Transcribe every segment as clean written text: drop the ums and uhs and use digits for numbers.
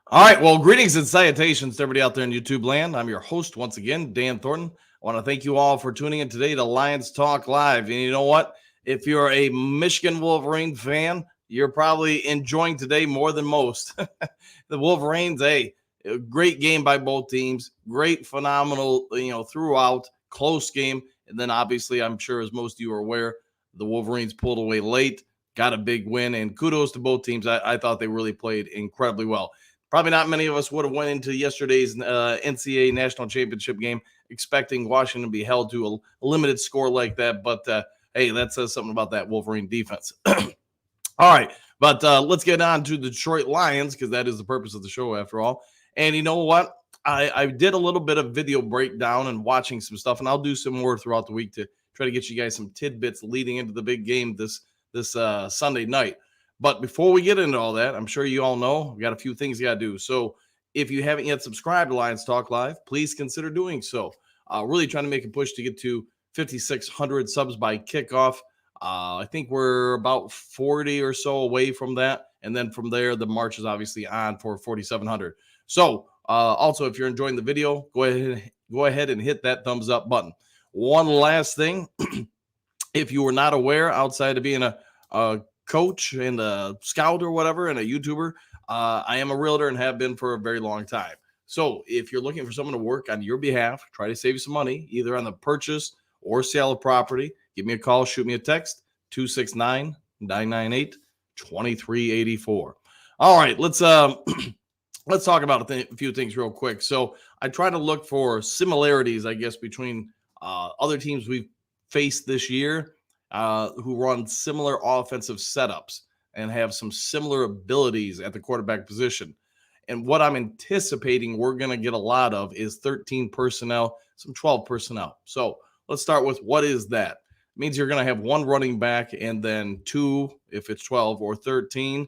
All right. Well, greetings and salutations to everybody out there in YouTube land. I'm your host once again, Dan Thornton. I want to thank you all for tuning in today to Lions Talk Live. And you know what? If you're a Michigan Wolverine fan, you're probably enjoying today more than most. The Wolverines, a great game by both teams. Great, phenomenal, throughout. Close game. And then obviously, I'm sure as most of you are aware, the Wolverines pulled away late, got a big win. And kudos to both teams. I thought they really played incredibly well. Probably not many of us would have went into yesterday's NCAA national championship game expecting Washington to be held to a limited score like that. But hey, that says something about that Wolverine defense. All right, but let's get on to the Detroit Lions because that is the purpose of the show after all. And you know what? I did a little bit of video breakdown and watching some stuff, and I'll do some more throughout the week to try to get you guys some tidbits leading into the big game this Sunday night. But before we get into all that, I'm sure you all know we got a few things you got to do. So if you haven't yet subscribed to Lions Talk Live, please consider doing so. Really trying to make a push to get to 5,600 subs by kickoff. I think we're about 40 or so away from that. And then from there, the march is obviously on for 4,700. So also, if you're enjoying the video, go ahead and hit that thumbs up button. One last thing. If you were not aware, outside of being a coach and a scout or whatever and a YouTuber, I am a realtor and have been for a very long time. So if you're looking for someone to work on your behalf, try to save you some money, either on the purchase or sale of property, give me a call, shoot me a text, 269-998-2384. All right, let's talk about a few things real quick. So I try to look for similarities, I guess, between other teams we've faced this year who run similar offensive setups and have some similar abilities at the quarterback position. And what I'm anticipating we're going to get a lot of is 13 personnel, some 12 personnel. So let's start with what is that? It means you're going to have one running back and then two, if it's 12 or 13,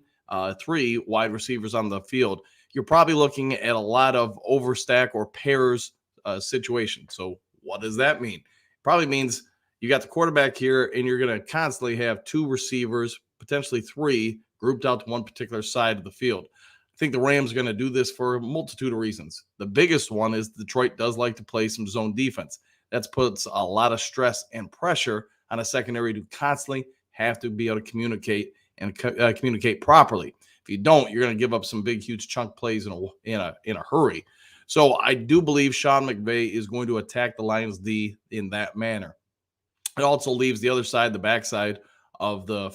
three wide receivers on the field. You're probably looking at a lot of overstack or pairs situation. So what does that mean? Probably means you got the quarterback here, and you're going to constantly have two receivers, potentially three, grouped out to one particular side of the field. I think the Rams are going to do this for a multitude of reasons. The biggest one is Detroit does like to play some zone defense. That puts a lot of stress and pressure on a secondary to constantly have to be able to communicate and communicate properly. If you don't, you're going to give up some big, huge chunk plays in a hurry. So I do believe Sean McVay is going to attack the Lions D in that manner. It also leaves the other side, the backside of the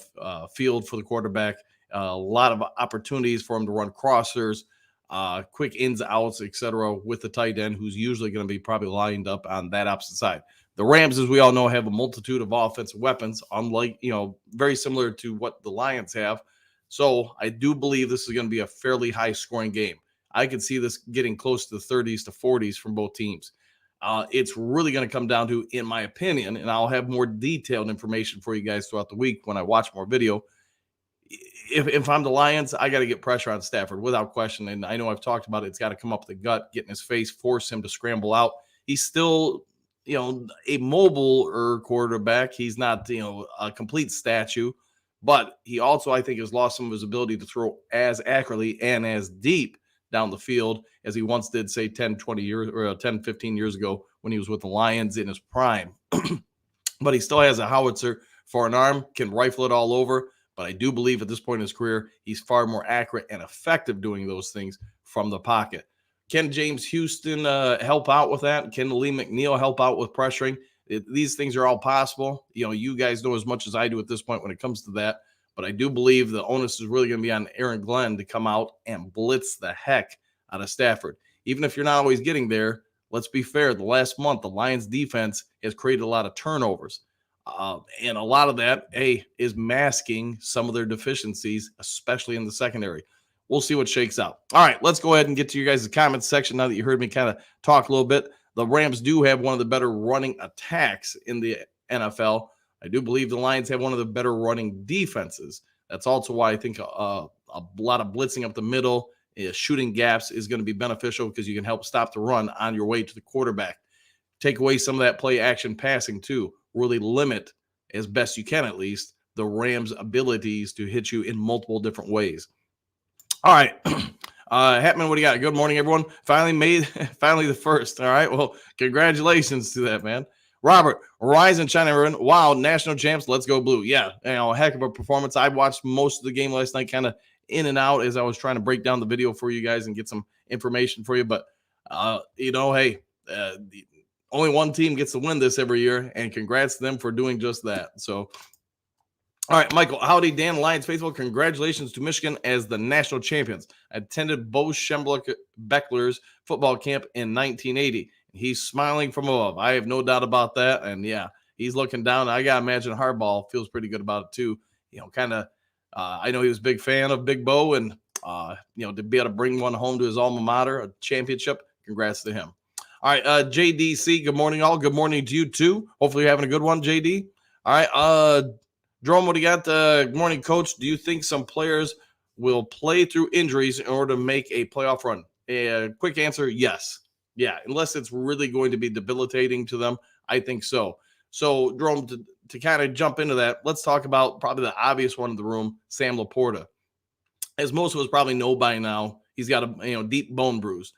field for the quarterback. A lot of opportunities for him to run crossers, quick ins, outs, etc. with the tight end, who's usually going to be probably lined up on that opposite side. The Rams, as we all know, have a multitude of offensive weapons, unlike, very similar to what the Lions have. So I do believe this is going to be a fairly high-scoring game. I could see this getting close to the 30s to 40s from both teams. It's really going to come down to, in my opinion, and I'll have more detailed information for you guys throughout the week when I watch more video. If I'm the Lions, I got to get pressure on Stafford without question. And I know I've talked about it. It's got to come up the gut, get in his face, force him to scramble out. He's still, a mobile quarterback. He's not, a complete statue. But he also, I think, has lost some of his ability to throw as accurately and as deep down the field as he once did, say, 10, 20 years or 10, 15 years ago when he was with the Lions in his prime. But he still has a howitzer for an arm, can rifle it all over. But I do believe at this point in his career, he's far more accurate and effective doing those things from the pocket. Can James Houston help out with that? Can Lee McNeil help out with pressuring? These things are all possible. You guys know as much as I do at this point when it comes to that. But I do believe the onus is really going to be on Aaron Glenn to come out and blitz the heck out of Stafford. Even if you're not always getting there, let's be fair. The last month, the Lions defense has created a lot of turnovers. And a lot of that, is masking some of their deficiencies, especially in the secondary. We'll see what shakes out. All right, let's go ahead and get to you guys' comments section now that you heard me kind of talk a little bit. The Rams do have one of the better running attacks in the NFL. I do believe the Lions have one of the better running defenses. That's also why I think a lot of blitzing up the middle, shooting gaps is going to be beneficial because you can help stop the run on your way to the quarterback. Take away some of that play action passing too. Really limit, as best you can at least, the Rams' abilities to hit you in multiple different ways. All right. Hatman, what do you got? Good morning, everyone. Finally the first. All right. Well, congratulations to that, man. Robert, rise and shine, everyone. Wow, national champs. Let's go blue. Yeah, heck of a performance. I watched most of the game last night, kind of in and out as I was trying to break down the video for you guys and get some information for you. But, hey, only one team gets to win this every year, and congrats to them for doing just that. So, all right, Michael, howdy, Dan, Lions faithful. Congratulations to Michigan as the national champions. I attended Bo Schembechler's Beckler's football camp in 1980. He's smiling from above. I have no doubt about that. And yeah, he's looking down. I got to imagine Harbaugh feels pretty good about it too. I know he was a big fan of Big Bo and, to be able to bring one home to his alma mater, a championship, congrats to him. All right, JDC, good morning, all. Good morning to you too. Hopefully you're having a good one, JD. All right, Jerome, what do you got? Good morning, Coach. Do you think some players will play through injuries in order to make a playoff run? Quick answer, yes. Yeah, unless it's really going to be debilitating to them, I think so. So, Jerome, to kind of jump into that, let's talk about probably the obvious one in the room, Sam LaPorta. As most of us probably know by now, he's got a deep bone bruise.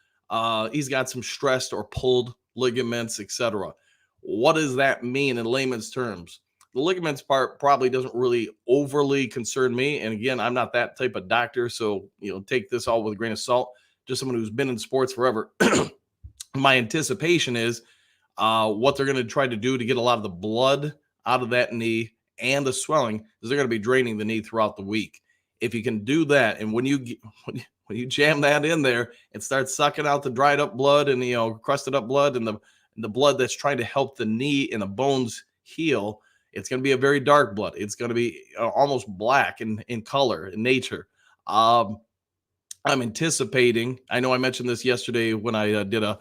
He's got some stressed or pulled ligaments, etc. What does that mean in layman's terms? The ligaments part probably doesn't really overly concern me. And again, I'm not that type of doctor. So, take this all with a grain of salt. Just someone who's been in sports forever. My anticipation is what they're going to try to do to get a lot of the blood out of that knee and the swelling is they're going to be draining the knee throughout the week. If you can do that, and when you jam that in there and start sucking out the dried up blood and, crusted up blood and the blood that's trying to help the knee and the bones heal, it's going to be a very dark blood. It's going to be almost black in color, in nature. I'm anticipating, I know I mentioned this yesterday when I did a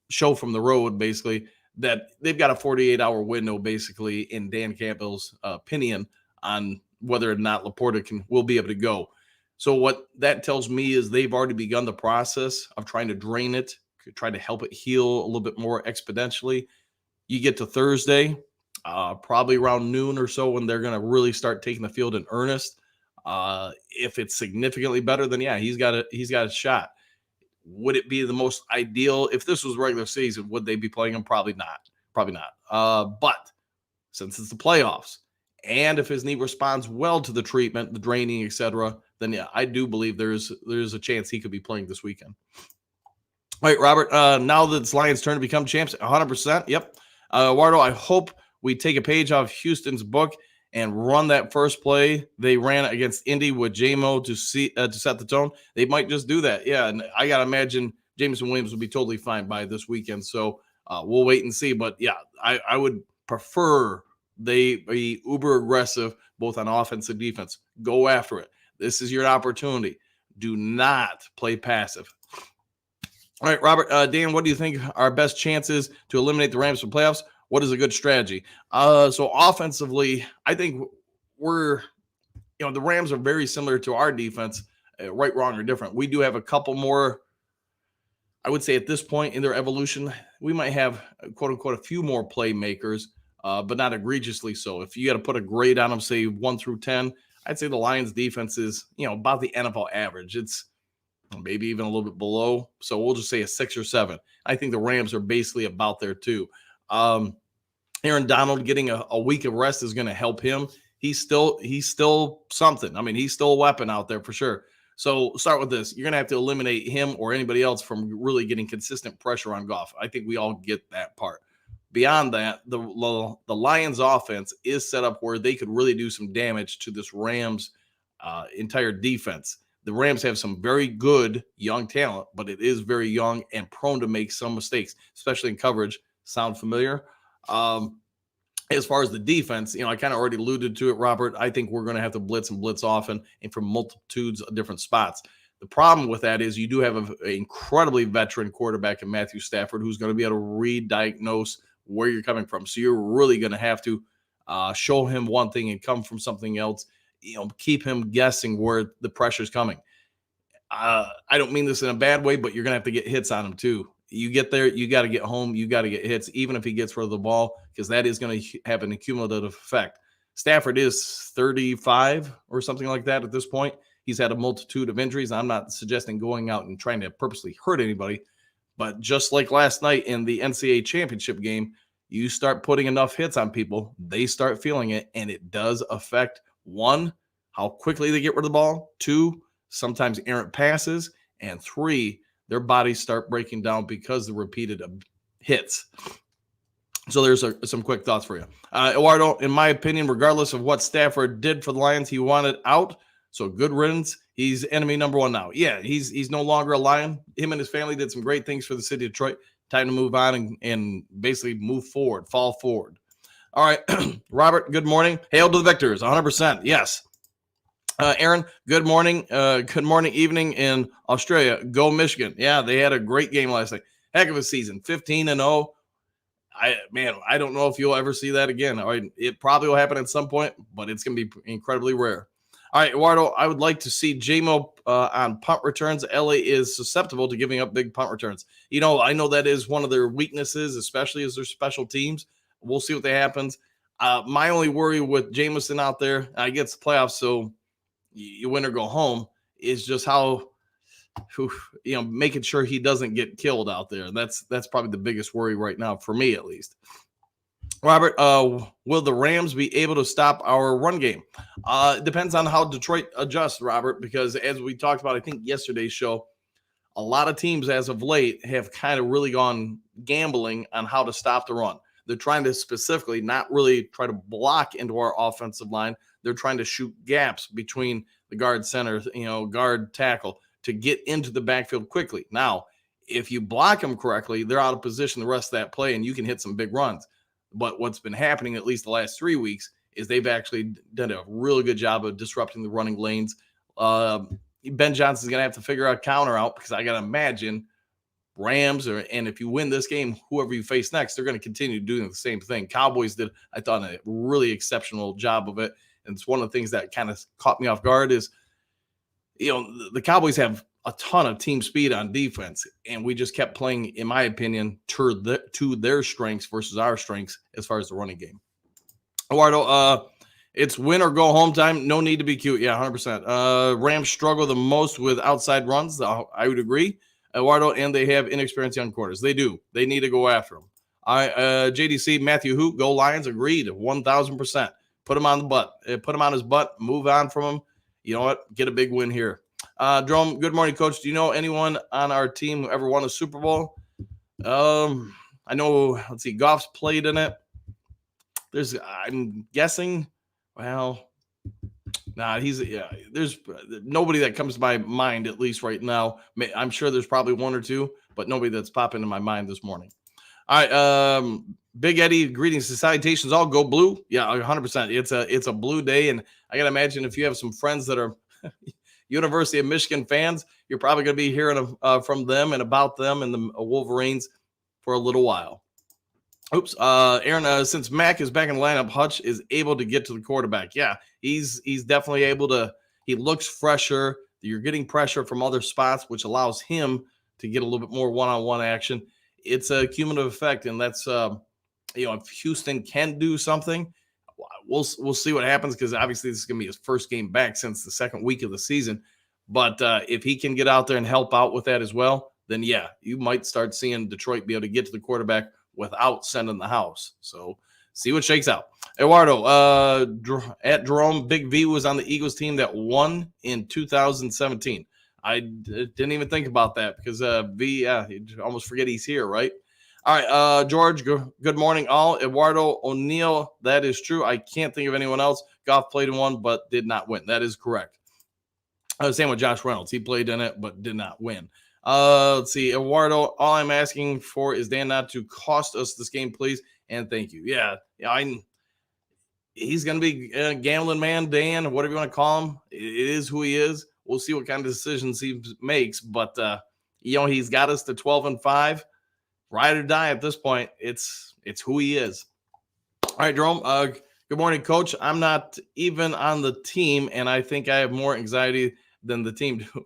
show from the road, basically, that they've got a 48-hour window, basically, in Dan Campbell's opinion on whether or not LaPorta will be able to go. So what that tells me is they've already begun the process of trying to drain it, try to help it heal a little bit more exponentially. You get to Thursday, probably around noon or so, when they're going to really start taking the field in earnest. If it's significantly better, then yeah, he's got a shot. Would it be the most ideal if this was regular season? Would they be playing him? Probably not. But since it's the playoffs, and if his knee responds well to the treatment, the draining, etc., then yeah, I do believe there's a chance he could be playing this weekend. All right, Robert. Now that it's Lions' turn to become champs, 100%. Yep. Wardo, I hope we take a page off Houston's book and run that first play they ran against Indy with JMO to set the tone. They might just do that. Yeah, and I got to imagine Jameson Williams will be totally fine by this weekend. So we'll wait and see. But, yeah, I would prefer they be uber aggressive both on offense and defense. Go after it. This is your opportunity. Do not play passive. All right, Robert. Dan, what do you think our best chances to eliminate the Rams from playoffs? What is a good strategy? So offensively, I think the Rams are very similar to our defense, right, wrong, or different. We do have a couple more, I would say at this point in their evolution, we might have, quote unquote, a few more playmakers, but not egregiously so. If you got to put a grade on them, say 1 through 10, I'd say the Lions defense is, about the NFL average. It's maybe even a little bit below. So we'll just say a 6 or 7. I think the Rams are basically about there too. Aaron Donald getting a week of rest is going to help him. He's still something. I mean, he's still a weapon out there for sure. So start with this. You're going to have to eliminate him or anybody else from really getting consistent pressure on Goff. I think we all get that part. Beyond that, the Lions offense is set up where they could really do some damage to this Rams entire defense. The Rams have some very good young talent, but it is very young and prone to make some mistakes, especially in coverage. Sound familiar? As far as the defense, I kind of already alluded to it, Robert. I think we're going to have to blitz and blitz often and from multitudes of different spots. The problem with that is you do have an incredibly veteran quarterback in Matthew Stafford who's going to be able to re-diagnose where you're coming from. So you're really going to have to show him one thing and come from something else, keep him guessing where the pressure's coming. I don't mean this in a bad way, but you're going to have to get hits on him too. You get there, you got to get home, you got to get hits, even if he gets rid of the ball, because that is going to have an accumulative effect. Stafford is 35 or something like that at this point. He's had a multitude of injuries. I'm not suggesting going out and trying to purposely hurt anybody, but just like last night in the NCAA championship game, you start putting enough hits on people, they start feeling it, and it does affect, one, how quickly they get rid of the ball, two, sometimes errant passes, and three, their bodies start breaking down because of the repeated hits. So there's some quick thoughts for you. Eduardo, in my opinion, regardless of what Stafford did for the Lions, he wanted out. So good riddance. He's enemy number one now. Yeah, he's no longer a Lion. Him and his family did some great things for the city of Detroit. Time to move on and basically move forward, fall forward. All right, Robert, good morning. Hail to the victors, 100%. Yes. Aaron, good morning. Good morning, evening in Australia. Go Michigan. Yeah, they had a great game last night. Heck of a season, 15-0. I don't know if you'll ever see that again. All right, it probably will happen at some point, but it's going to be incredibly rare. All right, Eduardo, I would like to see JMO on punt returns. LA is susceptible to giving up big punt returns. I know that is one of their weaknesses, especially as their special teams. We'll see what happens. My only worry with Jameson out there, I get the playoffs, so you win or go home, is just how making sure he doesn't get killed out there. That's probably the biggest worry right now for me, at least. Robert, will the Rams be able to stop our run game? It depends on how Detroit adjusts, Robert, because as we talked about, I think yesterday's show, a lot of teams as of late have kind of really gone gambling on how to stop the run. They're trying to specifically not really try to block into our offensive line. They're trying to shoot gaps between the guard center, guard tackle, to get into the backfield quickly. Now, if you block them correctly, they're out of position the rest of that play, and you can hit some big runs. But what's been happening at least the last 3 weeks is they've actually done a really good job of disrupting the running lanes. Ben Johnson's going to have to figure out counter out, because I got to imagine Rams, and if you win this game, whoever you face next, they're going to continue doing the same thing. Cowboys did, I thought, a really exceptional job of it. And it's one of the things that kind of caught me off guard is, the Cowboys have a ton of team speed on defense, and we just kept playing, in my opinion, to their strengths versus our strengths as far as the running game. Eduardo, it's win or go home time. No need to be cute. Yeah, 100%. Rams struggle the most with outside runs. I would agree. Eduardo, and they have inexperienced young quarters. They do. They need to go after them. JDC, Matthew Hoot, go Lions. Agreed, 1,000%. Put him on the butt. Put him on his butt. Move on from him. You know what? Get a big win here. Jerome, good morning, Coach. Do you know anyone on our team who ever won a Super Bowl? I know, let's see, Goff's played in it. I'm guessing, there's nobody that comes to my mind, at least right now. I'm sure there's probably one or two, but nobody that's popping in my mind this morning. All right, Big Eddie, greetings and salutations. All go blue. Yeah, 100%. It's a blue day, and I got to imagine if you have some friends that are University of Michigan fans, you're probably going to be hearing from them and about them and the Wolverines for a little while. Oops, Aaron, since Mack is back in the lineup, Hutch is able to get to the quarterback. Yeah, he's definitely able to. He looks fresher. You're getting pressure from other spots, which allows him to get a little bit more one-on-one action. It's a cumulative effect, and that's if Houston can do something, we'll see what happens, because obviously this is going to be his first game back since the second week of the season. But if he can get out there and help out with that as well, then yeah, you might start seeing Detroit be able to get to the quarterback without sending the house. So see what shakes out. Eduardo, at Jerome, Big V was on the Eagles team that won in 2017. I didn't even think about that, because V, you almost forget he's here, right? All right, George, good morning, all. Eduardo O'Neill, that is true. I can't think of anyone else. Goff played in one, but did not win. That is correct. Same with Josh Reynolds. He played in it, but did not win. Let's see, Eduardo, all I'm asking for is Dan not to cost us this game, please, and thank you. Yeah, he's going to be a gambling man, Dan, whatever you want to call him. It is who he is. We'll see what kind of decisions he makes, but he's got us to 12-5. Ride or die at this point. It's who he is. All right, Jerome. Good morning, Coach. I'm not even on the team, and I think I have more anxiety than the team do.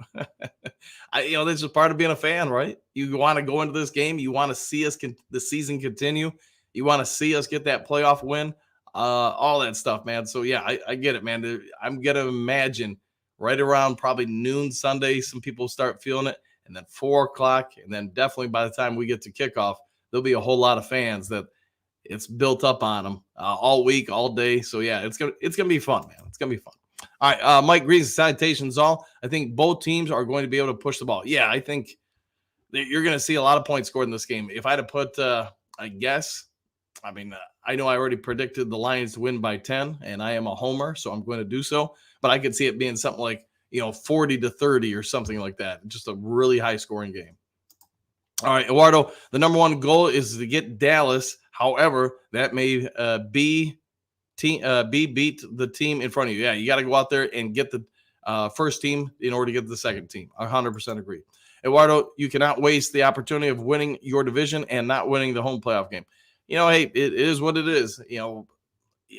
This is part of being a fan, right? You want to go into this game. You want to see us the season continue. You want to see us get that playoff win. All that stuff, man. So yeah, I get it, man. I'm gonna imagine right around probably noon Sunday. Some people start feeling it, and then 4 o'clock, and then definitely by the time we get to kickoff, there'll be a whole lot of fans that it's built up on them all week, all day. So yeah, it's gonna be fun, man. It's gonna be fun. All right, Mike Greaves, salutations all. I think both teams are going to be able to push the ball. Yeah, I think you're going to see a lot of points scored in this game. If I had to put, I guess, I mean, I know I already predicted the Lions to win by 10, and I am a homer, so I'm going to do so. But I could see it being something like 40-30 or something like that. Just a really high scoring game. All right, Eduardo, the number one goal is to get Dallas. However, that may beat the team in front of you. Yeah, you got to go out there and get the first team in order to get the second team. I 100% agree. Eduardo, you cannot waste the opportunity of winning your division and not winning the home playoff game. Hey, it is what it is.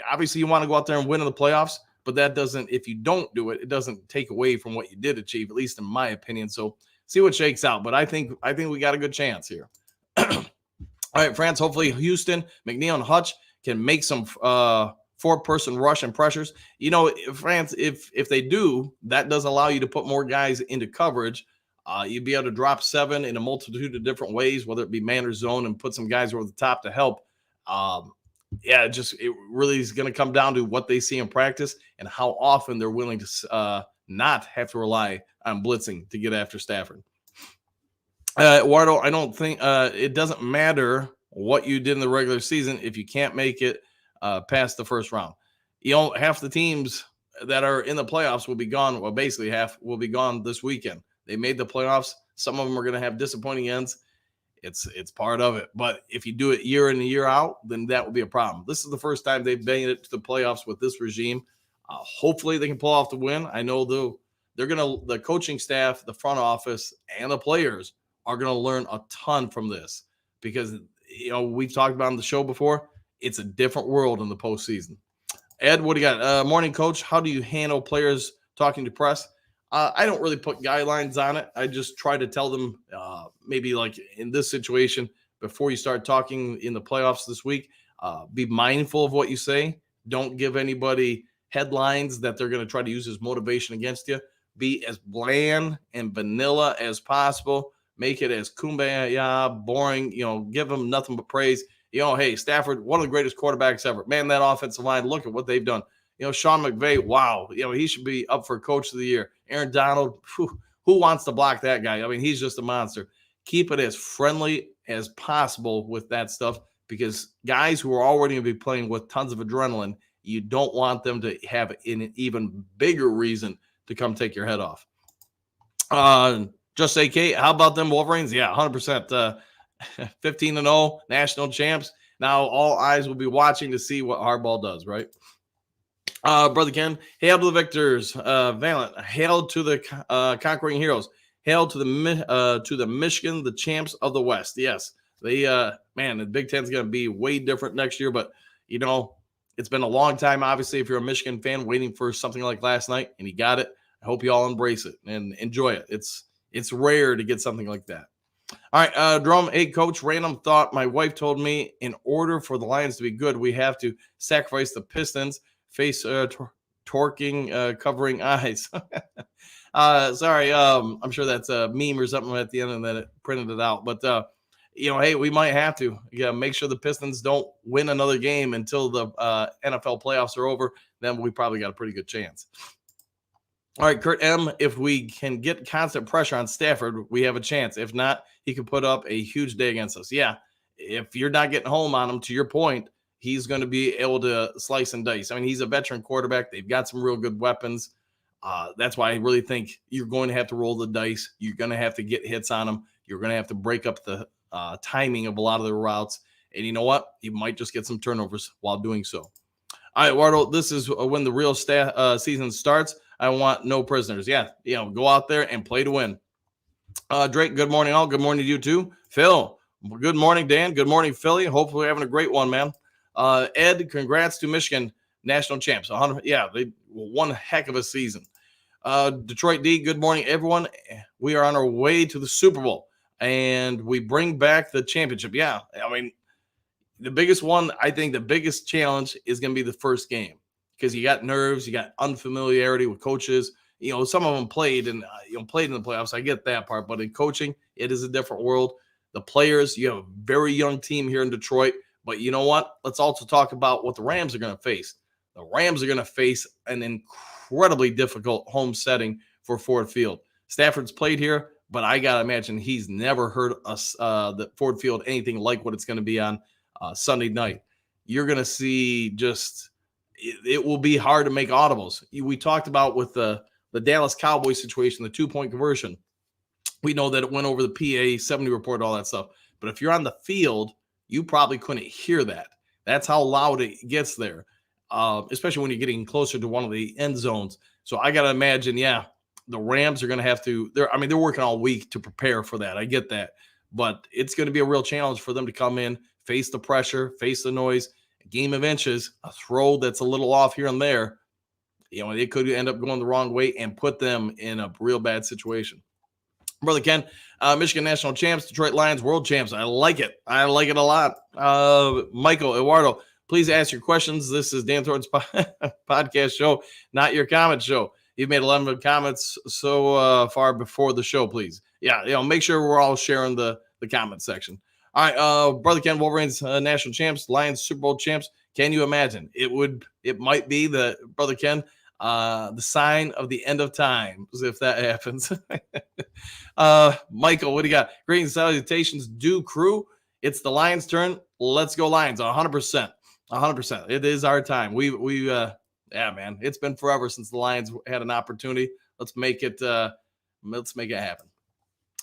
Obviously you want to go out there and win in the playoffs, but that doesn't, if you don't do it, it doesn't take away from what you did achieve, at least in my opinion. So see what shakes out. But I think we got a good chance here. All right, France, hopefully Houston, McNeil, and Hutch can make some four-person rush and pressures. France, if they do, that does allow you to put more guys into coverage. You'd be able to drop 7 in a multitude of different ways, whether it be man or zone, and put some guys over the top to help. It really is going to come down to what they see in practice and how often they're willing to not have to rely on blitzing to get after Stafford. Eduardo, I don't think it doesn't matter what you did in the regular season if you can't make it past the first round. Half the teams that are in the playoffs will be gone. Well, basically half will be gone this weekend. They made the playoffs. Some of them are going to have disappointing ends. It's part of it. But if you do it year in and year out, then that will be a problem. This is the first time they've made it to the playoffs with this regime. Hopefully they can pull off the win. I know the coaching staff, the front office, and the players are going to learn a ton from this because we've talked about on the show before. It's a different world in the postseason. Ed, what do you got? Morning, coach. How do you handle players talking to press? I don't really put guidelines on it. I just try to tell them maybe like in this situation, before you start talking in the playoffs this week, be mindful of what you say. Don't give anybody headlines that they're going to try to use as motivation against you. Be as bland and vanilla as possible. Make it as kumbaya, boring, give them nothing but praise. Hey, Stafford, one of the greatest quarterbacks ever. Man, that offensive line, look at what they've done. Sean McVay, wow. He should be up for coach of the year. Aaron Donald, who wants to block that guy? I mean, he's just a monster. Keep it as friendly as possible with that stuff because guys who are already going to be playing with tons of adrenaline, you don't want them to have an even bigger reason to come take your head off. Just say, Kate, how about them Wolverines? Yeah, 100%. 15-0 national champs. Now all eyes will be watching to see what Harbaugh does, right? Brother Ken, hail to the victors. Valent, hail to the conquering heroes. Hail to the Michigan, the champs of the West. Yes, the Big Ten's going to be way different next year, but it's been a long time. Obviously, if you're a Michigan fan, waiting for something like last night, and you got it. I hope you all embrace it and enjoy it. It's rare to get something like that. All right, Drum, hey, coach, random thought. My wife told me in order for the Lions to be good, we have to sacrifice the Pistons, face torquing, covering eyes. Sorry, I'm sure that's a meme or something at the end and then it printed it out. But, hey, we might have to make sure the Pistons don't win another game until the NFL playoffs are over. Then we probably got a pretty good chance. All right, Kurt M., if we can get constant pressure on Stafford, we have a chance. If not, he can put up a huge day against us. Yeah, if you're not getting home on him, to your point, he's going to be able to slice and dice. I mean, he's a veteran quarterback. They've got some real good weapons. That's why I really think you're going to have to roll the dice. You're going to have to get hits on him. You're going to have to break up the timing of a lot of the routes. And you know what? You might just get some turnovers while doing so. All right, Eduardo, this is when the real season starts. I want no prisoners. Yeah, go out there and play to win. Drake, good morning, all. Good morning to you, too. Phil, good morning, Dan. Good morning, Philly. Hopefully we're having a great one, man. Ed, congrats to Michigan national champs. Yeah, they one heck of a season. Detroit D, good morning, everyone. We are on our way to the Super Bowl, and we bring back the championship. Yeah, I mean, the biggest one, I think the biggest challenge is going to be the first game because you got nerves, you got unfamiliarity with coaches. some of them played and played in the playoffs. I get that part, but in coaching, it is a different world. The players, you have a very young team here in Detroit, but you know what? Let's also talk about what the Rams are going to face. The Rams are going to face an incredibly difficult home setting for Ford Field. Stafford's played here, but I got to imagine he's never heard the Ford Field anything like what it's going to be on Sunday night. You're going to see it will be hard to make audibles. We talked about with the Dallas Cowboys situation, the 2-point conversion. We know that it went over the PA 70 report, all that stuff. But if you're on the field, you probably couldn't hear that. That's how loud it gets there, especially when you're getting closer to one of the end zones. So I got to imagine, the Rams are going to have to – they're working all week to prepare for that. I get that. But it's going to be a real challenge for them to come in, face the pressure, face the noise. A game of inches, a throw that's a little off here and there, they could end up going the wrong way and put them in a real bad situation. Brother Ken, Michigan national champs, Detroit Lions world champs. I like it. I like it a lot. Michael, Eduardo, please ask your questions. This is Dan Thornton's podcast show, not your comment show. You've made 11 comments so far before the show, please. Yeah, make sure we're all sharing the comment section. All right, Brother Ken, Wolverines national champs, Lions Super Bowl champs. Can you imagine? It might be Brother Ken, the sign of the end of time, if that happens. Michael, what do you got? Greetings, salutations, do crew. It's the Lions' turn. Let's go Lions, 100%. 100%. It is our time. Man, it's been forever since the Lions had an opportunity. Let's make it happen.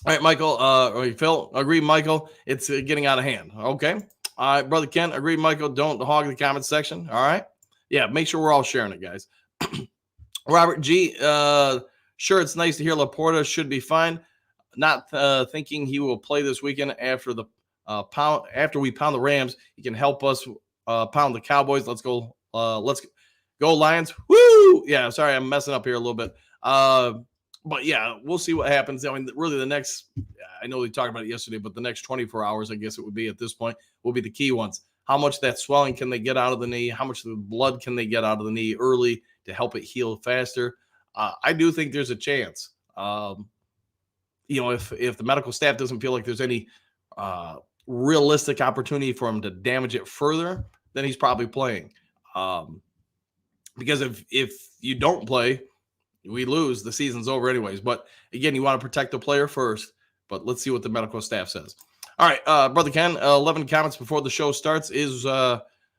All right, Michael, Phil, agree, Michael. It's getting out of hand. Okay. All right, Brother Ken, agree, Michael. Don't hog the comment section. All right. Yeah, make sure we're all sharing it, guys. Robert G, sure, it's nice to hear LaPorta should be fine. Not thinking he will play this weekend after we pound the Rams. He can help us pound the Cowboys. Let's go Lions. Woo! Yeah, sorry, I'm messing up here a little bit. But yeah, we'll see what happens. Really I know we talked about it yesterday, but the next 24 hours, I guess it would be at this point, will be the key ones. How much that swelling can they get out of the knee? How much of the blood can they get out of the knee early to help it heal faster? I do think there's a chance. If the medical staff doesn't feel like there's any realistic opportunity for him to damage it further, then he's probably playing. Because if you don't play, we lose, the season's over anyways. But again, you want to protect the player first. But let's see what the medical staff says. All right, Brother Ken, 11 comments before the show starts is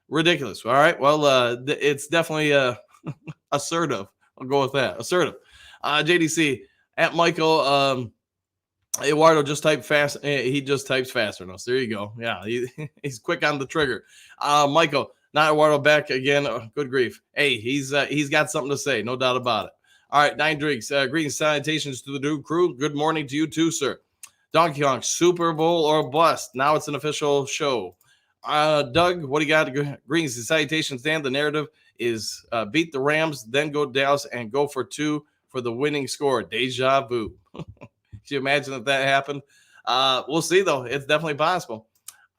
ridiculous. All right, well, it's definitely assertive. I'll go with that. Assertive. JDC, at Michael, Eduardo just typed fast. He just types faster than us. There you go. Yeah, he's quick on the trigger. Michael, not Eduardo back again. Oh, good grief. Hey, he's got something to say, no doubt about it. All right, Nine Drinks. Greetings, salutations to the Dude crew. Good morning to you too, sir. Donkey Kong, Super Bowl or bust. Now it's an official show. Doug, what do you got? Greetings and salutations, Dan. The narrative is beat the Rams, then go Dallas and go for 2 for the winning score. Deja vu. Can you imagine if that happened? We'll see, though. It's definitely possible.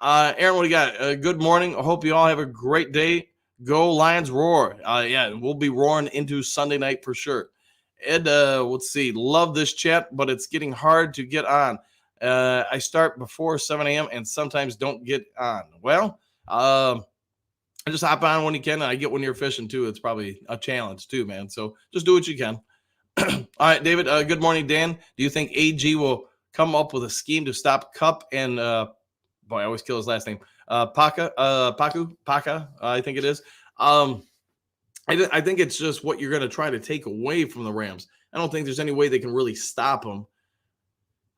Aaron, what do you got? Good morning. I hope you all have a great day. Go Lions roar. Yeah, we'll be roaring into Sunday night for sure. Ed, let's see. Love this chat, but it's getting hard to get on. I start before 7 a.m. and sometimes don't get on. Well, I just hop on when you can. And I get when you're fishing, too. It's probably a challenge, too, man. So just do what you can. All right, David. Good morning, Dan. Do you think AG will come up with a scheme to stop Cup and boy, I always kill his last name. Paca, I think it is. I think it's just what you're going to try to take away from the Rams. I don't think there's any way they can really stop them.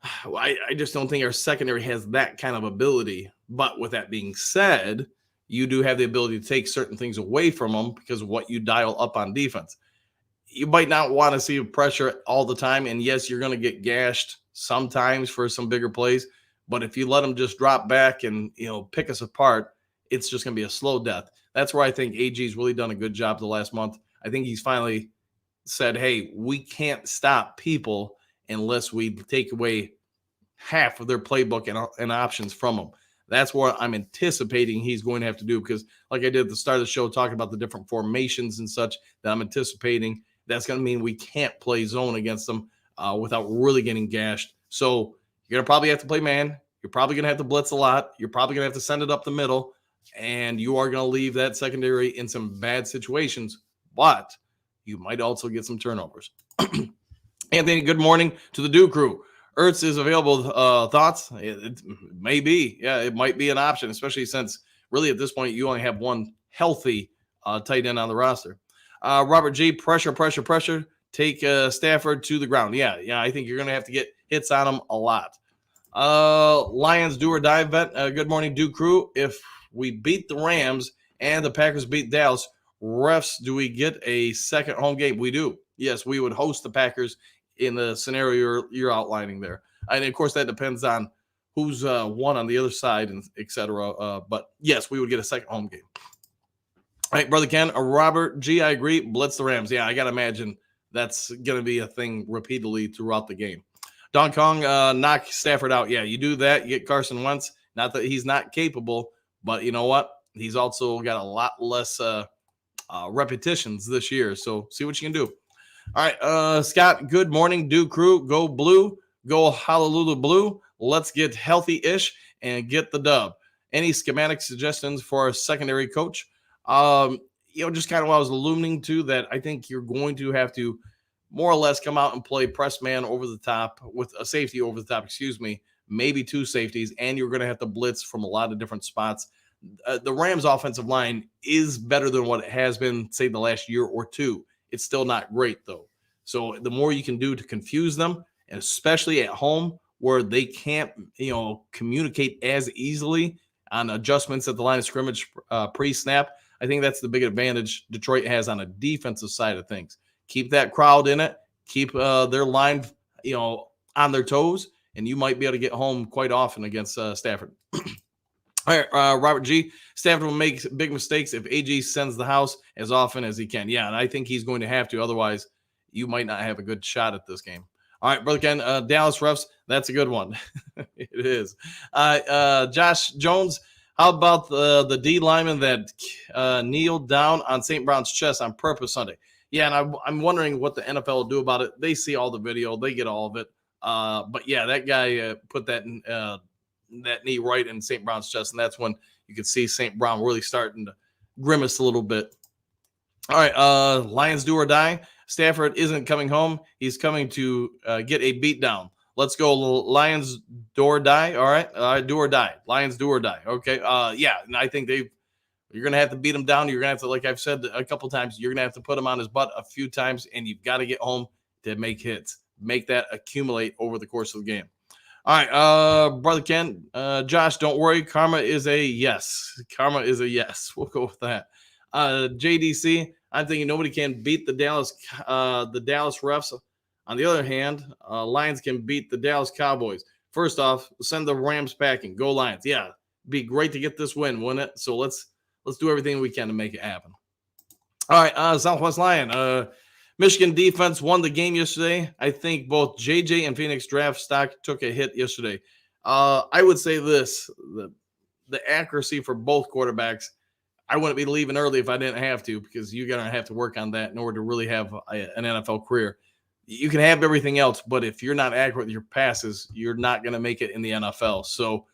I just don't think our secondary has that kind of ability. But with that being said, you do have the ability to take certain things away from them because of what you dial up on defense. You might not want to see pressure all the time. And yes, you're going to get gashed sometimes for some bigger plays. But if you let them just drop back and, pick us apart, it's just going to be a slow death. That's where I think AG's really done a good job the last month. I think he's finally said, hey, we can't stop people unless we take away half of their playbook and options from them. That's what I'm anticipating he's going to have to do because like I did at the start of the show, talking about the different formations and such that I'm anticipating that's going to mean we can't play zone against them without really getting gashed. So you're going to probably have to play man. You're probably going to have to blitz a lot. You're probably going to have to send it up the middle. And you are going to leave that secondary in some bad situations. But you might also get some turnovers. Anthony, good morning to the Dew crew. Ertz is available. Thoughts? It may be. Yeah, it might be an option, especially since really at this point you only have one healthy tight end on the roster. Robert G, pressure. Take Stafford to the ground. Yeah, I think you're going to have to get hits on him a lot. Lions do or die vet. Good morning, Dew crew. If we beat the Rams and the Packers beat Dallas, refs, do we get a second home game? We do. Yes, we would host the Packers in the scenario you're outlining there. And of course, that depends on who's won on the other side, and et cetera. But yes, we would get a second home game. All right, Brother Ken, Robert G, I agree. Blitz the Rams. Yeah, I got to imagine that's going to be a thing repeatedly throughout the game. Don Kong, knock Stafford out. Yeah, you do that. You get Carson Wentz. Not that he's not capable, but you know what? He's also got a lot less repetitions this year. So see what you can do. All right, Scott, good morning, Dew crew. Go blue. Go Hallelujah blue. Let's get healthy-ish and get the dub. Any schematic suggestions for our secondary coach? Just kind of what I was alluding to, that I think you're going to have to more or less come out and play press man over the top with a safety over the top, maybe two safeties, and you're going to have to blitz from a lot of different spots. The Rams offensive line is better than what it has been, say, the last year or two. It's still not great, though. So the more you can do to confuse them, and especially at home where they can't, communicate as easily on adjustments at the line of scrimmage pre-snap, I think that's the big advantage Detroit has on a defensive side of things. Keep that crowd in it. Keep their line, on their toes, and you might be able to get home quite often against Stafford. All right, Robert G. Stafford will make big mistakes if AG sends the house as often as he can. Yeah, and I think he's going to have to. Otherwise, you might not have a good shot at this game. All right, Brother Ken, Dallas refs, that's a good one. It is. Josh Jones, how about the D lineman that kneeled down on St. Brown's chest on purpose Sunday? Yeah, and I'm wondering what the NFL will do about it. They see all the video. They get all of it. But, yeah, that guy put that knee right in St. Brown's chest, and that's when you could see St. Brown really starting to grimace a little bit. All right, Lions do or die. Stafford isn't coming home. He's coming to get a beat down. Let's go Lions do or die. All right, do or die. Lions do or die. Okay, yeah, and I think you're going to have to beat him down. You're going to have to, like I've said a couple times, you're going to have to put him on his butt a few times, and you've got to get home to make hits. Make that accumulate over the course of the game. All right, Brother Ken, Josh, don't worry. Karma is a yes. Karma is a yes. We'll go with that. JDC, I'm thinking nobody can beat the Dallas refs. On the other hand, Lions can beat the Dallas Cowboys. First off, send the Rams packing. Go Lions. Yeah, be great to get this win, wouldn't it? So let's do everything we can to make it happen. All right, Southwest Lion. Michigan defense won the game yesterday. I think both JJ and Phoenix draft stock took a hit yesterday. I would say this, the accuracy for both quarterbacks, I wouldn't be leaving early if I didn't have to, because you're going to have to work on that in order to really have an NFL career. You can have everything else, but if you're not accurate with your passes, you're not going to make it in the NFL. So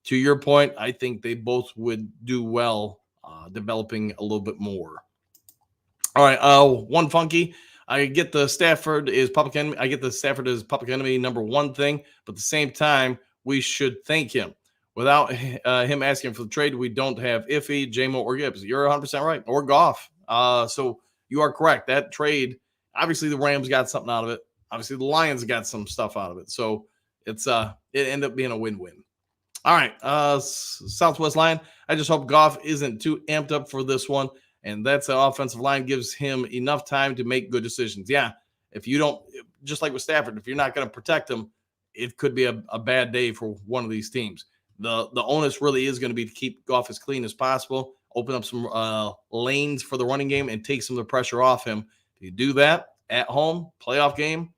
to your point, I think they both would do well developing a little bit more. All right, one funky. I get the Stafford is public enemy. I get the Stafford is public enemy number one thing, but at the same time, we should thank him. Without him asking for the trade, we don't have Iffy, JMO, or Gibbs. You're 100% right. Or Goff. So you are correct. That trade, obviously the Rams got something out of it. Obviously the Lions got some stuff out of it. So it ended up being a win-win. All right, Southwest Lion. I just hope Goff isn't too amped up for this one. And that's the offensive line gives him enough time to make good decisions. Yeah, if you don't, just like with Stafford, if you're not going to protect him, it could be a bad day for one of these teams. The onus really is going to be to keep Goff as clean as possible, open up some lanes for the running game, and take some of the pressure off him. If you do that at home, playoff game,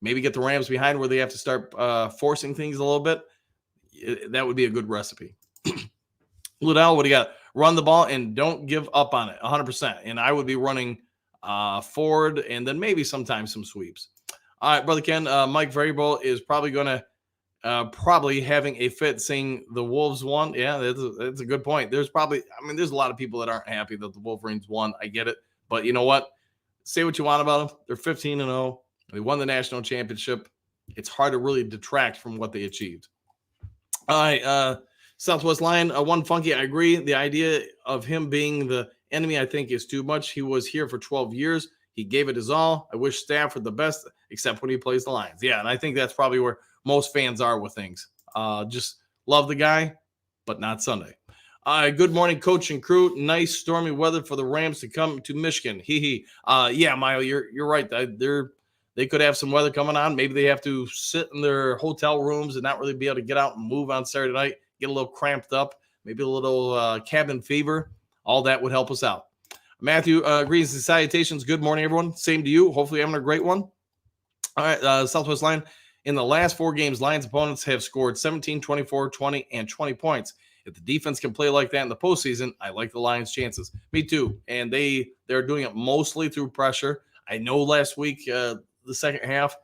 maybe get the Rams behind where they have to start forcing things a little bit, that would be a good recipe. Liddell, what do you got? Run the ball and don't give up on it 100%. And I would be running Ford, and then maybe sometimes some sweeps. All right, Brother Ken, Mike Variable is probably going to probably having a fit saying the Wolves won. Yeah, that's a good point. There's there's a lot of people that aren't happy that the Wolverines won. I get it. But you know what? Say what you want about them. They're 15-0. They won the national championship. It's hard to really detract from what they achieved. All right, Southwest Lion, one funky. I agree. The idea of him being the enemy, I think, is too much. He was here for 12 years. He gave it his all. I wish Stafford the best, except when he plays the Lions. Yeah, and I think that's probably where most fans are with things. Just love the guy, but not Sunday. Good morning, coach and crew. Nice stormy weather for the Rams to come to Michigan. Yeah, Mile, you're right. They could have some weather coming on. Maybe they have to sit in their hotel rooms and not really be able to get out and move on Saturday night, get a little cramped up, maybe a little cabin fever. All that would help us out. Matthew, greetings and salutations. Good morning, everyone. Same to you. Hopefully having a great one. All right, Southwest Line. In the last 4 games, Lions opponents have scored 17, 24, 20, and 20 points. If the defense can play like that in the postseason, I like the Lions' chances. Me too. And they're doing it mostly through pressure. I know last week, the second half,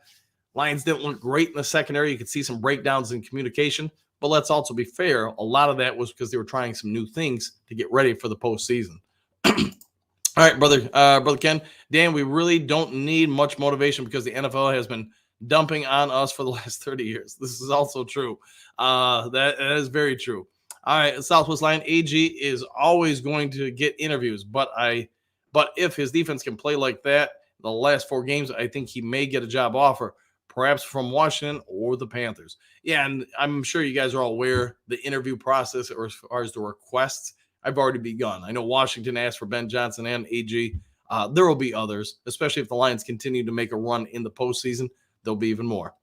Lions didn't look great in the secondary. You could see some breakdowns in communication. But let's also be fair. A lot of that was because they were trying some new things to get ready for the postseason. All right, brother Ken. Dan, we really don't need much motivation because the NFL has been dumping on us for the last 30 years. This is also true. That is very true. All right, Southwest Line. AG is always going to get interviews, but if his defense can play like that the last 4 games, I think he may get a job offer, perhaps from Washington or the Panthers. Yeah, and I'm sure you guys are all aware the interview process or as far as the requests, I've already begun. I know Washington asked for Ben Johnson and AG. There will be others, especially if the Lions continue to make a run in the postseason. There'll be even more.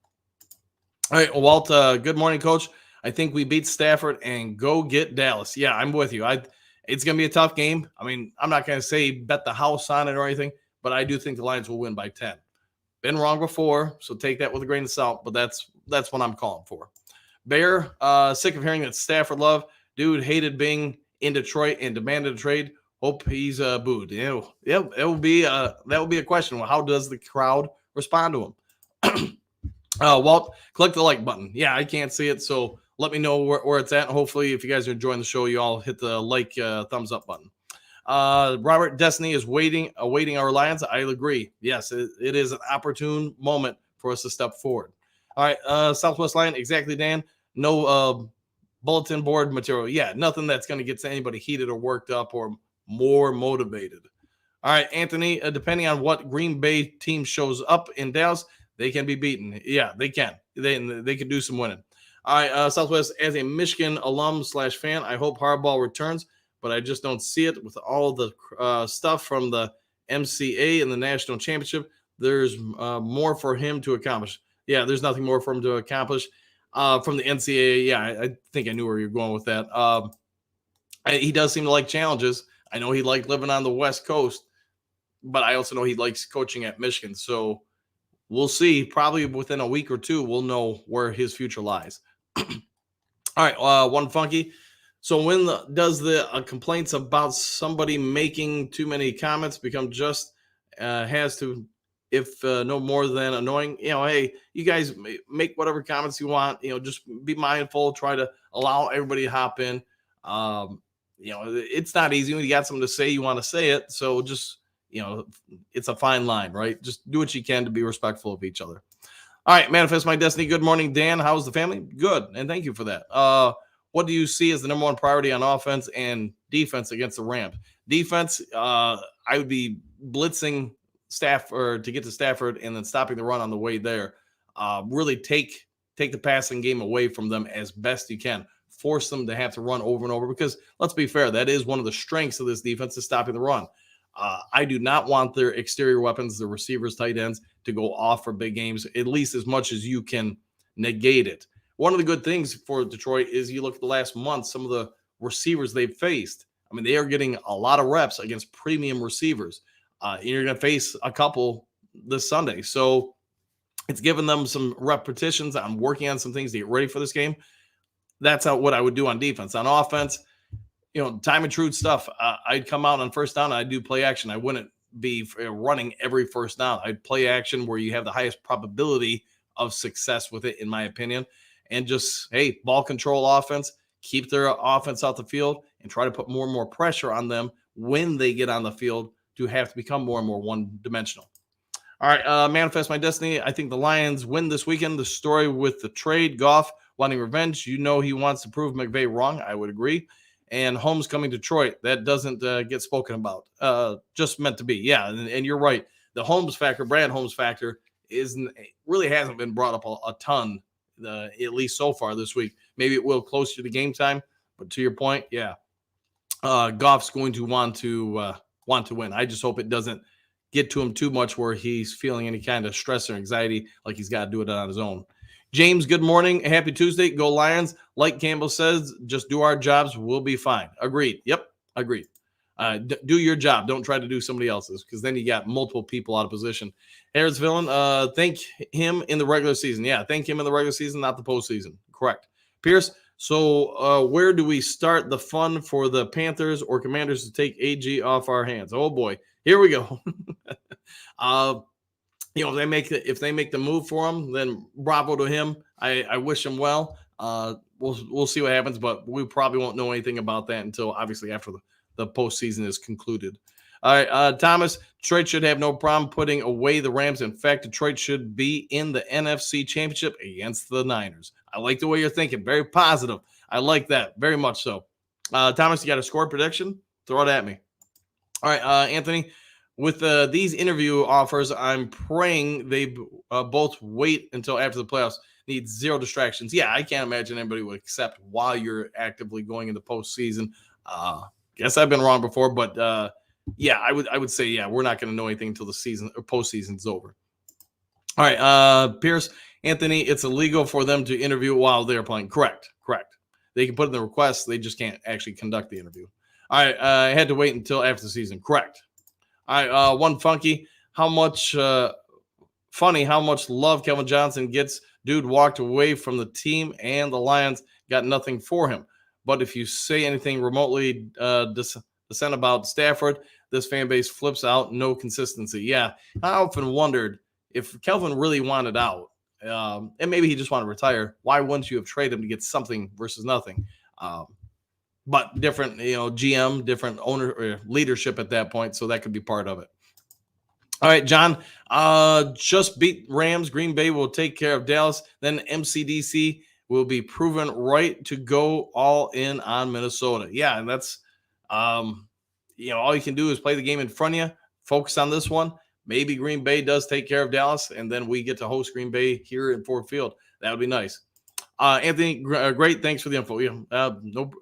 All right, Walt, good morning, Coach. I think we beat Stafford and go get Dallas. Yeah, I'm with you. It's going to be a tough game. I mean, I'm not going to say bet the house on it or anything, but I do think the Lions will win by 10. Been wrong before, so take that with a grain of salt, but that's what I'm calling for. Bear, sick of hearing that Stafford love. Dude hated being in Detroit and demanded a trade. Hope he's booed. Yeah, that will be a question. Well, how does the crowd respond to him? Walt, click the like button. Yeah, I can't see it, so let me know where it's at. Hopefully, if you guys are enjoying the show, you all hit the like thumbs up button. Robert, Destiny is awaiting our Lions. I agree. Yes, it is an opportune moment for us to step forward. All right, Southwest Line, exactly, Dan. No bulletin board material. Yeah, nothing that's going to get anybody heated or worked up or more motivated. All right, Anthony, depending on what Green Bay team shows up in Dallas, they can be beaten. Yeah, they can. They can do some winning. All right, Southwest, as a Michigan alum / fan, I hope Harbaugh returns, but I just don't see it with all the stuff from the MCA and the national championship. There's more for him to accomplish. Yeah, there's nothing more for him to accomplish. From the NCAA, yeah, I think I knew where you're going with that. He does seem to like challenges. I know he liked living on the West Coast, but I also know he likes coaching at Michigan. So we'll see. Probably within a week or two, we'll know where his future lies. All right, one funky. So when does the complaints about somebody making too many comments become just has to, if no more than annoying? You know, hey, you guys make whatever comments you want. You know, just be mindful. Try to allow everybody to hop in. You know, it's not easy when you got something to say. You want to say it. So just, you know, it's a fine line, right? Just do what you can to be respectful of each other. All right, Manifest My Destiny. Good morning, Dan. How's the family? Good, and thank you for that. What do you see as the number one priority on offense and defense against the Rams? Defense, I would be blitzing Stafford to get to Stafford and then stopping the run on the way there. Really take the passing game away from them as best you can. Force them to have to run over and over because, let's be fair, that is one of the strengths of this defense is stopping the run. I do not want their exterior weapons, the receivers, tight ends, to go off for big games, at least as much as you can negate it. One of the good things for Detroit is you look at the last month, some of the receivers they've faced. I mean, they are getting a lot of reps against premium receivers. You're going to face a couple this Sunday. So it's given them some repetitions. I'm working on some things to get ready for this game. That's what I would do on defense. On offense, you know, time and truth stuff. I'd come out on first down and I'd do play action. I wouldn't be running every first down. I'd play action where you have the highest probability of success with it, in my opinion. And just, hey, ball control offense, keep their offense out the field and try to put more and more pressure on them when they get on the field to have to become more and more one-dimensional. All right, manifest my destiny. I think the Lions win this weekend. The story with the trade, Goff wanting revenge. You know he wants to prove McVay wrong. I would agree. And Holmes coming to Detroit. That doesn't get spoken about. Just meant to be. Yeah, and you're right. The Holmes factor, Brad Holmes factor, really hasn't been brought up a ton, at least so far this week. Maybe it will closer to game time. But to your point, yeah, Goff's going to want to win. I just hope it doesn't get to him too much where he's feeling any kind of stress or anxiety like he's got to do it on his own. James, good morning. Happy Tuesday. Go Lions. Like Campbell says, just do our jobs. We'll be fine. Agreed. Yep. Agreed. Do your job. Don't try to do somebody else's because then you got multiple people out of position. Harris Villain, thank him in the regular season. Yeah, thank him in the regular season, not the postseason. Correct. Pierce, so where do we start the fun for the Panthers or Commanders to take AG off our hands? Oh, boy. Here we go. If they make the move for him, then bravo to him. I wish him well. We'll see what happens, but we probably won't know anything about that until obviously after the postseason is concluded. All right, Thomas, Detroit should have no problem putting away the Rams. In fact, Detroit should be in the NFC Championship against the Niners. I like the way you're thinking. Very positive. I like that very much so. Thomas, you got a score prediction? Throw it at me. All right, Anthony, with these interview offers, I'm praying they both wait until after the playoffs. Need zero distractions. Yeah, I can't imagine anybody would accept while you're actively going into postseason. Guess I've been wrong before, but yeah, I would say, yeah, we're not going to know anything until the season or postseason's over. All right, Pierce, Anthony, it's illegal for them to interview while they're playing. Correct. They can put in the request. They just can't actually conduct the interview. All right, I had to wait until after the season. Correct. All right, one funky. How much love Kelvin Johnson gets. Dude walked away from the team and the Lions got nothing for him. But if you say anything remotely dissent about Stafford, this fan base flips out. No consistency. Yeah, I often wondered if Kelvin really wanted out, and maybe he just wanted to retire. Why wouldn't you have traded him to get something versus nothing? But different, GM, different owner or leadership at that point. So that could be part of it. All right, John, just beat Rams. Green Bay will take care of Dallas. Then MCDC will be proven right to go all in on Minnesota. Yeah, and that's, all you can do is play the game in front of you, focus on this one. Maybe Green Bay does take care of Dallas, and then we get to host Green Bay here in Ford Field. That would be nice. Anthony, great. Thanks for the info.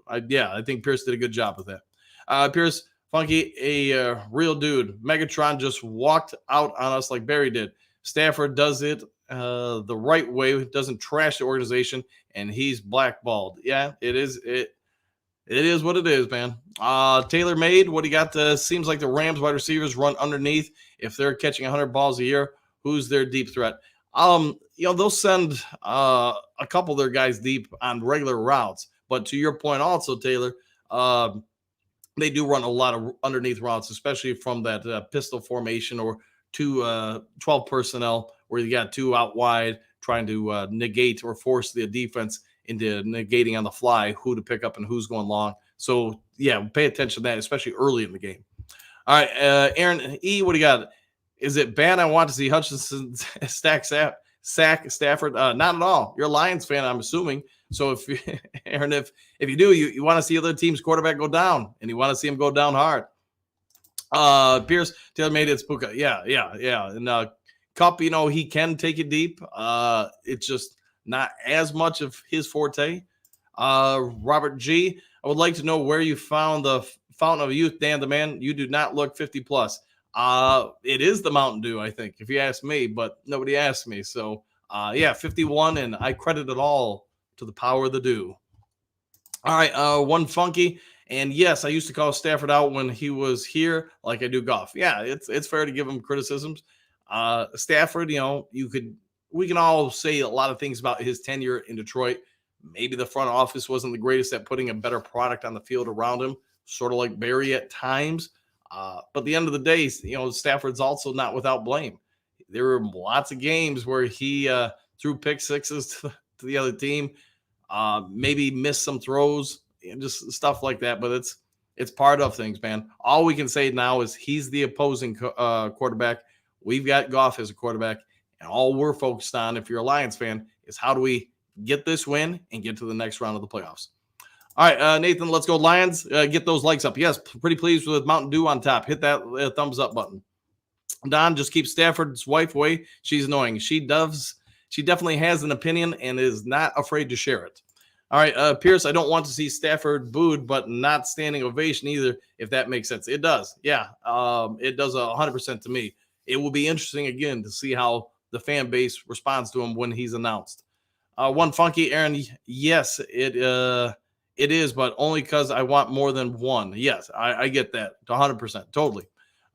I think Pierce did a good job with that. Pierce, Funky, a real dude. Megatron just walked out on us like Barry did. Stafford does it the right way, doesn't trash the organization, and he's blackballed. Yeah, it is. It is what it is, man. Taylor Made, what do you got? Seems like the Rams wide receivers run underneath. If they're catching 100 balls a year, who's their deep threat? They'll send a couple of their guys deep on regular routes. But to your point also, Taylor, they do run a lot of underneath routes, especially from that pistol formation or 12 personnel where you got two out wide trying to negate or force the defense into negating on the fly who to pick up and who's going long. So, yeah, pay attention to that, especially early in the game. All right, Aaron E., what do you got? Is it bad I want to see Hutchinson sack Stafford? Not at all. You're a Lions fan, I'm assuming. So, Aaron, if you do, you want to see other team's quarterback go down, and you want to see him go down hard. Pierce, Taylor made it Spooka. Yeah. And Cup, he can take it deep. It's just not as much of his forte. Robert G., I would like to know where you found the fountain of youth, Dan the man. You do not look 50 plus. It is the Mountain Dew, I think, if you ask me, but nobody asked me. So, 51, and I credit it all to the power of the dew. All right, one funky. And yes, I used to call Stafford out when he was here like I do Goff. Yeah, it's fair to give him criticisms. Stafford, we can all say a lot of things about his tenure in Detroit. Maybe the front office wasn't the greatest at putting a better product on the field around him, sort of like Barry at times. But at the end of the day, Stafford's also not without blame. There were lots of games where he threw pick sixes to the other team, maybe missed some throws, and just stuff like that. But it's part of things, man. All we can say now is he's the opposing quarterback. We've got Goff as a quarterback, and all we're focused on, if you're a Lions fan, is how do we get this win and get to the next round of the playoffs. All right, Nathan, let's go Lions. Get those likes up. Yes, pretty pleased with Mountain Dew on top. Hit that thumbs up button. Don, just keep Stafford's wife away. She's annoying. She definitely has an opinion and is not afraid to share it. All right, Pierce, I don't want to see Stafford booed, but not standing ovation either, if that makes sense. It does. Yeah, it does 100% to me. It will be interesting, again, to see how the fan base responds to him when he's announced. One funky, Aaron, yes, it is, but only because I want more than one. Yes, I get that 100%. Totally.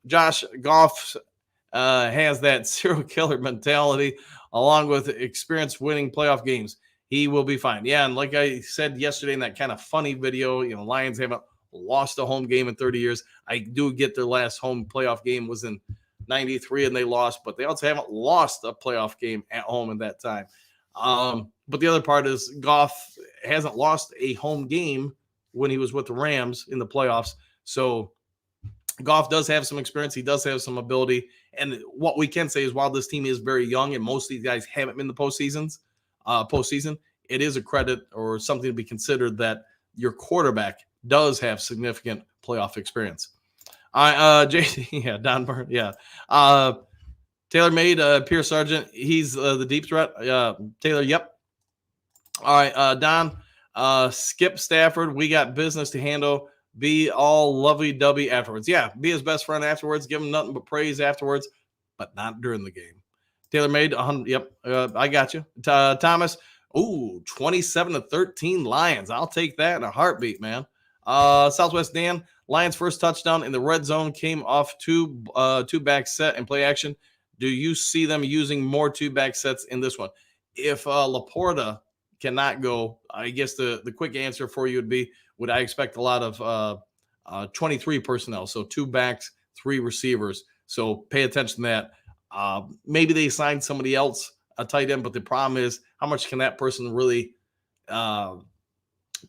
Josh, Goff has that serial killer mentality along with experience winning playoff games. He will be fine. Yeah, and like I said yesterday in that kind of funny video, Lions haven't lost a home game in 30 years. I do get their last home playoff game was in 93 and they lost, but they also haven't lost a playoff game at home in that time. But the other part is Goff hasn't lost a home game when he was with the Rams in the playoffs. So Goff does have some experience. He does have some ability. And what we can say is while this team is very young and most of these guys haven't been in the postseason, it is a credit or something to be considered that your quarterback does have significant playoff experience. JD, yeah, Don Byrne, yeah. Taylor made Pierce Sargent. He's the deep threat. Taylor, yep. All right, Don, skip Stafford. We got business to handle. Be all lovey-dovey afterwards. Yeah, be his best friend afterwards. Give him nothing but praise afterwards, but not during the game. Taylor made 100. Yep, I got you. Thomas, 27-13 Lions. I'll take that in a heartbeat, man. Southwest Dan, Lions' first touchdown in the red zone came off two back set and play action. Do you see them using more two back sets in this one? If LaPorta cannot go, I guess the quick answer for you would I expect a lot of 23 personnel, so two backs, three receivers. So pay attention to that. Maybe they signed somebody else a tight end, but the problem is how much can that person really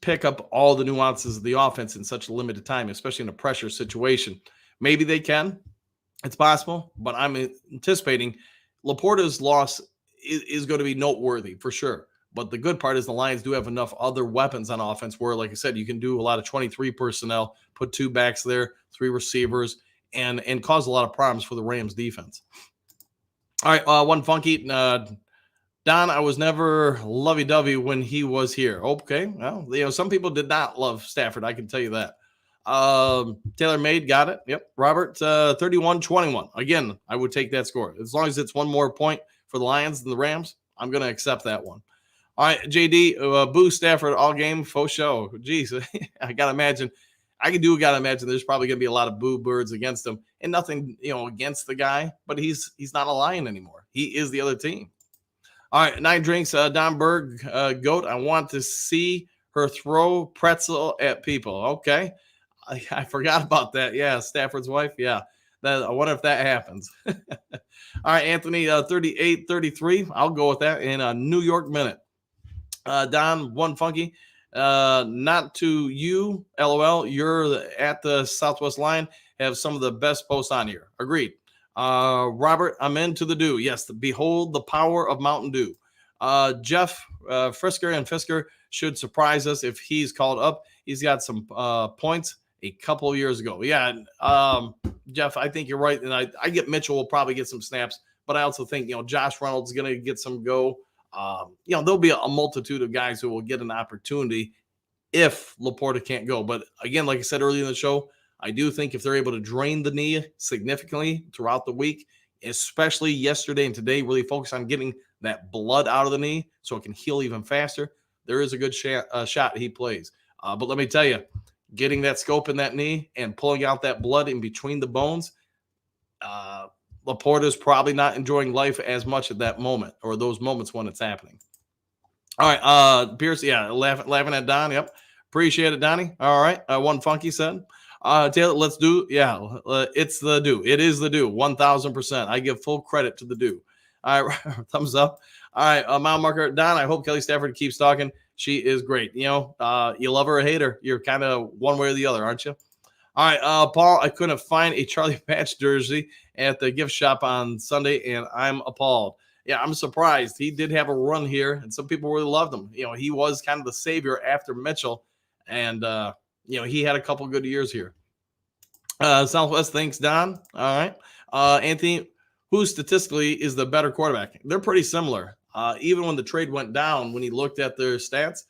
pick up all the nuances of the offense in such a limited time, especially in a pressure situation. Maybe they can. It's possible, but I'm anticipating LaPorta's loss is going to be noteworthy for sure. But the good part is the Lions do have enough other weapons on offense where, like I said, you can do a lot of 23 personnel, put two backs there, three receivers, and cause a lot of problems for the Rams defense. All right, one funky. Don, I was never lovey-dovey when he was here. Okay, well, some people did not love Stafford. I can tell you that. Taylor Made got it. Yep. Robert, 31-21. Again, I would take that score. As long as it's one more point for the Lions than the Rams, I'm going to accept that one. All right, JD, boo Stafford all game, faux show. Jeez, I got to imagine. Got to imagine there's probably going to be a lot of boo birds against him. And nothing, against the guy, but he's not a Lion anymore. He is the other team. All right, 9 drinks, Don Berg, GOAT. I want to see her throw pretzel at people. Okay. I forgot about that. Yeah, Stafford's wife. Yeah, I wonder if that happens. All right, Anthony, 38-33. I'll go with that in a New York minute. Don, one funky. Not to you, LOL. You're at the Southwest line. Have some of the best posts on here. Agreed. Robert, I'm into the dew. Yes, behold the power of Mountain Dew. Jeff, Frisker and Fisker should surprise us if he's called up. He's got some points a couple of years ago. Yeah, Jeff, I think you're right. And I get Mitchell will probably get some snaps, but I also think, Josh Reynolds is going to get some go. There'll be a multitude of guys who will get an opportunity if LaPorta can't go. But again, like I said earlier in the show, I do think if they're able to drain the knee significantly throughout the week, especially yesterday and today, really focus on getting that blood out of the knee so it can heal even faster, there is a good shot he plays. But let me tell you, getting that scope in that knee and pulling out that blood in between the bones, LaPorta is probably not enjoying life as much at that moment or those moments when it's happening. All right, Pierce, yeah, laughing at Don. Yep, appreciate it, Donnie. All right, one funky said. Taylor, let's do. Yeah, it's the do. It is the do. 1,000%. I give full credit to the do. All right, thumbs up. All right, mile marker. Don, I hope Kelly Stafford keeps talking. She is great. You love her or hate her. You're kind of one way or the other, aren't you? All right, Paul, I couldn't find a Charlie Patch jersey at the gift shop on Sunday, and I'm appalled. Yeah, I'm surprised. He did have a run here, and some people really loved him. He was kind of the savior after Mitchell, and he had a couple good years here. Southwest, thanks, Don. All right. Anthony, who statistically is the better quarterback? They're pretty similar. Even when the trade went down, when he looked at their stats,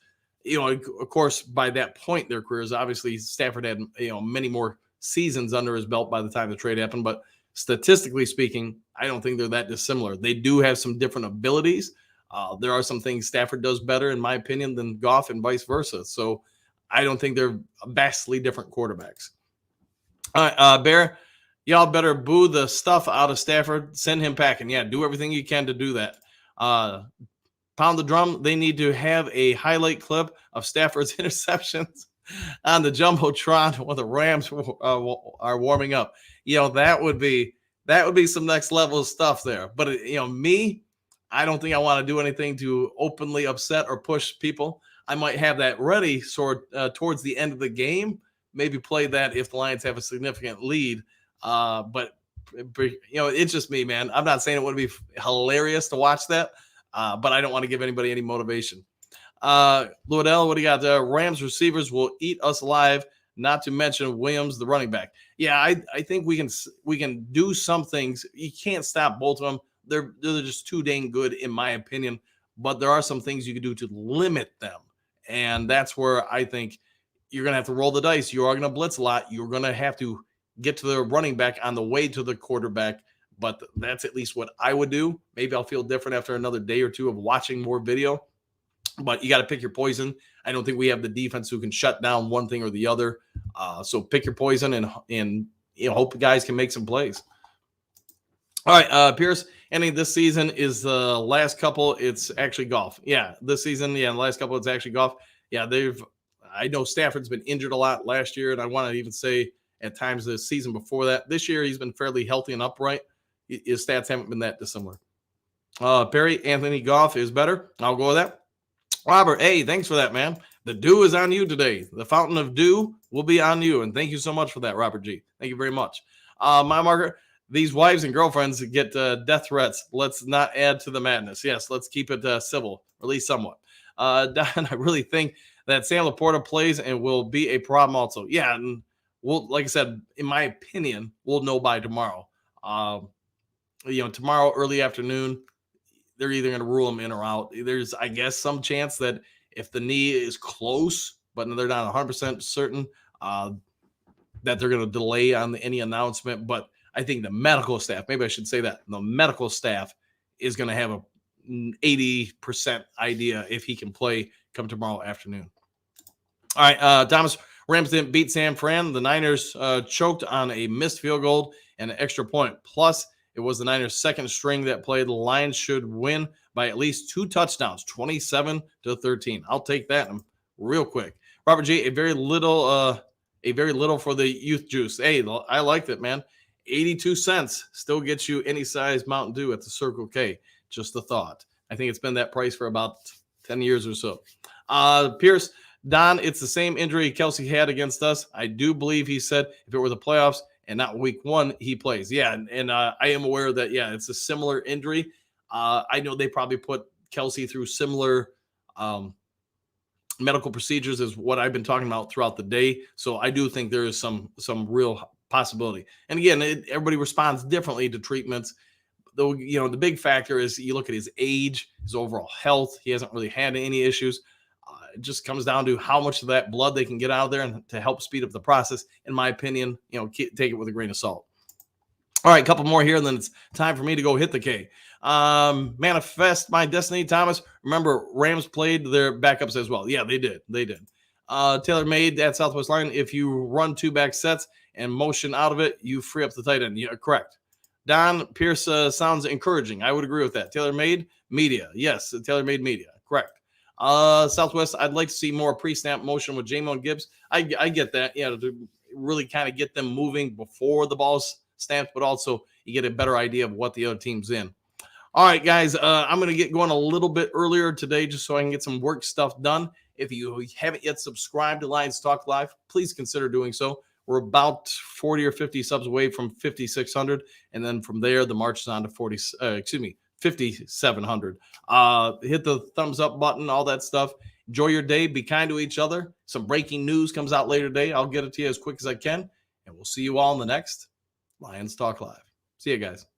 of course, by that point in their careers, obviously Stafford had, many more seasons under his belt by the time the trade happened. But statistically speaking, I don't think they're that dissimilar. They do have some different abilities. There are some things Stafford does better, in my opinion, than Goff and vice versa. So I don't think they're vastly different quarterbacks. All right, Bear, y'all better boo the stuff out of Stafford. Send him packing. Yeah, do everything you can to do that. Pound the drum. They need to have a highlight clip of Stafford's interceptions on the Jumbotron when the Rams are warming up. That would be some next level stuff there. But me, I don't think I want to do anything to openly upset or push people. I might have that ready towards the end of the game. Maybe play that if the Lions have a significant lead. But it's just me, man. I'm not saying it would be hilarious to watch that, but I don't want to give anybody any motivation. Lordell, what do you got? The Rams receivers will eat us alive, not to mention Williams, the running back. Yeah, I think we can do some things. You can't stop both of them. They're just too dang good, in my opinion. But there are some things you can do to limit them. And that's where I think you're going to have to roll the dice. You are going to blitz a lot. You're going to have to get to the running back on the way to the quarterback. But that's at least what I would do. Maybe I'll feel different after another day or two of watching more video. But you got to pick your poison. I don't think we have the defense who can shut down one thing or the other. So pick your poison and hope the guys can make some plays. All right, Pierce. This season is the last couple. It's actually golf. Yeah, this season. Yeah, the last couple. It's actually golf. Yeah, I know Stafford's been injured a lot last year, and I want to even say at times the season before that. This year, he's been fairly healthy and upright. His stats haven't been that dissimilar. Perry, Anthony Goff is better. I'll go with that. Robert, hey, thanks for that, man. The dew is on you today. The fountain of dew will be on you, and thank you so much for that, Robert G. Thank you very much. My marker, these wives and girlfriends get death threats. Let's not add to the madness. Yes, let's keep it civil, or at least somewhat. Don, I really think that Sam LaPorta plays and will be a problem also. Yeah, and like I said, in my opinion, we'll know by tomorrow. Tomorrow, early afternoon, they're either going to rule him in or out. There's, I guess, some chance that if the knee is close, but they're not 100% certain, that they're going to delay on any announcement. But I think the medical staff, maybe I should say that, the medical staff is going to have an 80% idea if he can play come tomorrow afternoon. All right, Thomas, Rams didn't beat San Fran. The Niners choked on a missed field goal and an extra point. Plus, it was the Niners' second string that played. The Lions should win by at least 2 touchdowns, 27-13. I'll take that real quick. Robert G, a very little for the youth juice. Hey, I liked it, man. 82 cents still gets you any size Mountain Dew at the Circle K. Just a thought. I think it's been that price for about 10 years or so. Pierce, Don, it's the same injury Kelsey had against us. I do believe he said if it were the playoffs and not week 1, he plays. Yeah, and I am aware that, yeah, it's a similar injury. I know they probably put Kelsey through similar medical procedures as what I've been talking about throughout the day. So I do think there is some real possibility. And again, everybody responds differently to treatments. Though, the big factor is you look at his age, his overall health. He hasn't really had any issues. It just comes down to how much of that blood they can get out of there and to help speed up the process. In my opinion, take it with a grain of salt. All right, a couple more here, and then it's time for me to go hit the K. Manifest My Destiny, Thomas. Remember, Rams played their backups as well. Yeah, they did. Taylor made at Southwest line. If you run 2 back sets and motion out of it, you free up the tight end. Yeah, correct. Don, Pierce sounds encouraging. I would agree with that. Taylor made media. Yes, Taylor made media. Correct. Southwest, I'd like to see more pre-snap motion with Jamon Gibbs. I get that. Yeah, really kind of get them moving before the ball's snapped, but also you get a better idea of what the other team's in. All right, guys, I'm going to get going a little bit earlier today just so I can get some work stuff done. If you haven't yet subscribed to Lions Talk Live, please consider doing so. We're about 40 or 50 subs away from 5,600, and then from there, the march is on to 5,700. Hit the thumbs up button, all that stuff. Enjoy your day. Be kind to each other. Some breaking news comes out later today. I'll get it to you as quick as I can, and we'll see you all in the next Lions Talk Live. See you guys.